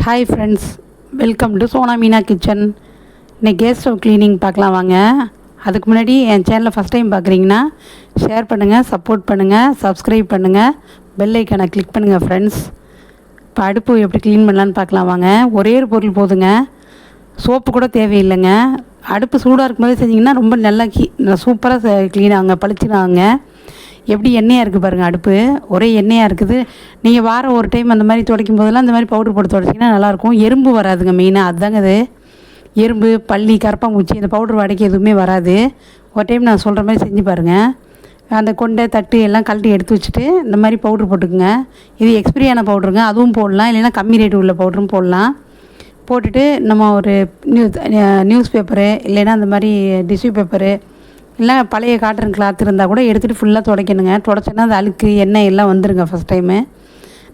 Hi friends, welcome to Sona Meena kitchen. இன்றைக்கி gas stove cleaning பார்க்கலாம் வாங்க. அதுக்கு முன்னாடி என் சேனலை ஃபஸ்ட் டைம் பார்க்குறீங்கன்னா ஷேர் பண்ணுங்கள், சப்போர்ட் பண்ணுங்கள், சப்ஸ்கிரைப் பண்ணுங்கள், பெல் ஐக்கானை கிளிக் பண்ணுங்கள் ஃப்ரெண்ட்ஸ். இப்போ அடுப்பு எப்படி க்ளீன் பண்ணலான்னு பார்க்கலாம் வாங்க. ஒரே ஒரு பொருள் போதுங்க, சோப்பு கூட தேவையில்லைங்க. அடுப்பு சூடாக இருக்கும்போது செஞ்சிங்கன்னா ரொம்ப நல்லா சூப்பராக க்ளீன் ஆகுங்க, பளிச்சுனாங்க. எப்படி எண்ணெயாக இருக்குது பாருங்கள், அடுப்பு ஒரே எண்ணெயாக இருக்குது. நீங்கள் வாரம் ஒரு டைம் அந்த மாதிரி துடைக்கும் போதெல்லாம் அந்த மாதிரி பவுட்ரு போட்டு துடைச்சிங்கன்னா நல்லாயிருக்கும். எறும்பு வராதுங்க, மெயினாக அதுதாங்க அது. எறும்பு, பல்லி, கரப்பாம்பூச்சி இந்த பவுட்ரு வாடகைக்கு எதுவுமே வராது. ஒரு டைம் நான் சொல்கிற மாதிரி செஞ்சு பாருங்கள். அந்த கொண்டை தட்டு எல்லாம் கழட்டி எடுத்து வச்சுட்டு இந்த மாதிரி பவுட்ரு போட்டுக்குங்க. இது எக்ஸ்பிரியான பவுட்ருங்க, அதுவும் போடலாம். இல்லைன்னா கம்மி ரேட்டு உள்ள பவுட்ரும் போடலாம். போட்டுட்டு நம்ம ஒரு நியூஸ் பேப்பரு இல்லைன்னா அந்த மாதிரி டிஷ்யூ பேப்பரு இல்லை பழைய காட்டன் கிளாத் இருந்தால் கூட எடுத்துகிட்டு ஃபுல்லாக துடைக்கணுங்க. துடைச்சோன்னா அது அழுக்கு எண்ணெய் எல்லாம் வந்துடுங்க. ஃபஸ்ட் டைமு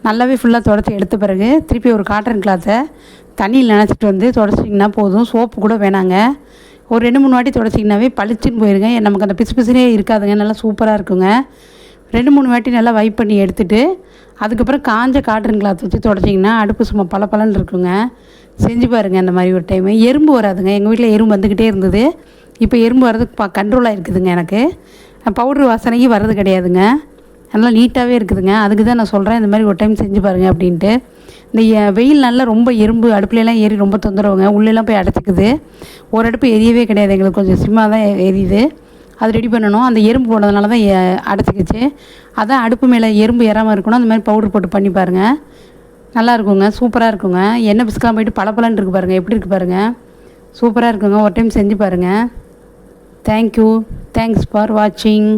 நல்லாவே ஃபுல்லாக துடைச்சி எடுத்த பிறகு திருப்பி ஒரு காட்டன் கிளாத்தை தண்ணியில் நினச்சிட்டு வந்து துடைச்சிங்கன்னா போதும். சோப்பு கூட வேணாங்க. ஒரு 2-3 வாட்டி துடைச்சிங்கனாவே பளிச்சுன்னு போயிருங்க. நமக்கு அந்த பிசு பிசுனே இருக்காதுங்க, நல்லா சூப்பராக இருக்குங்க. 2-3 வாட்டி நல்லா வைப் பண்ணி எடுத்துகிட்டு அதுக்கப்புறம் காஞ்ச காட்டன் கிளாத் வச்சு துடைச்சிங்கன்னா அடுப்பு சும்மா பளபளன்னு இருக்குங்க. செஞ்சு பாருங்கள் இந்த மாதிரி ஒரு டைமு. எறும்பு வராதுங்க. எங்கள் வீட்டில் எறும்பு வந்துக்கிட்டே இருந்தது. இப்போ எறும்பு வர்றதுக்கு கண்ட்ரோலாக இருக்குதுங்க. எனக்கு பவுட்ரு வாசனைக்கு வர்றது கிடையாதுங்க. நல்லா நீட்டாகவே இருக்குதுங்க. அதுக்கு தான் நான் சொல்கிறேன் இந்த மாதிரி ஒரு டைம் செஞ்சு பாருங்கள் அப்படின்ட்டு. இந்த வெயில் நல்லா ரொம்ப எறும்பு அடுப்புலலாம் ஏறி ரொம்ப தொந்தரவுங்க. உள்ளெல்லாம் போய் அடைச்சிக்குது. ஒரு அடுப்பு எரியவே கிடையாது எங்களுக்கு, கொஞ்சம் சிம்மாக தான் எரியுது. அது ரெடி பண்ணணும். அந்த எறும்பு போனதுனால தான் அடைச்சிக்கிச்சு. அதான் அடுப்பு மேலே எறும்பு ஏறாமல் இருக்கணும். அந்த மாதிரி பவுட்ரு போட்டு பண்ணி பாருங்கள், நல்லா இருக்குங்க, சூப்பராக இருக்குங்க. எண்ணெய் பிசுக்கெலாம் போயிட்டு பளபளன்னு இருக்குது பாருங்கள், எப்படி இருக்குது பாருங்கள், சூப்பராக இருக்குங்க. ஒரு டைம் செஞ்சு பாருங்கள். தேங்க்யூ, தேங்க்ஸ் ஃபார் வாட்சிங்.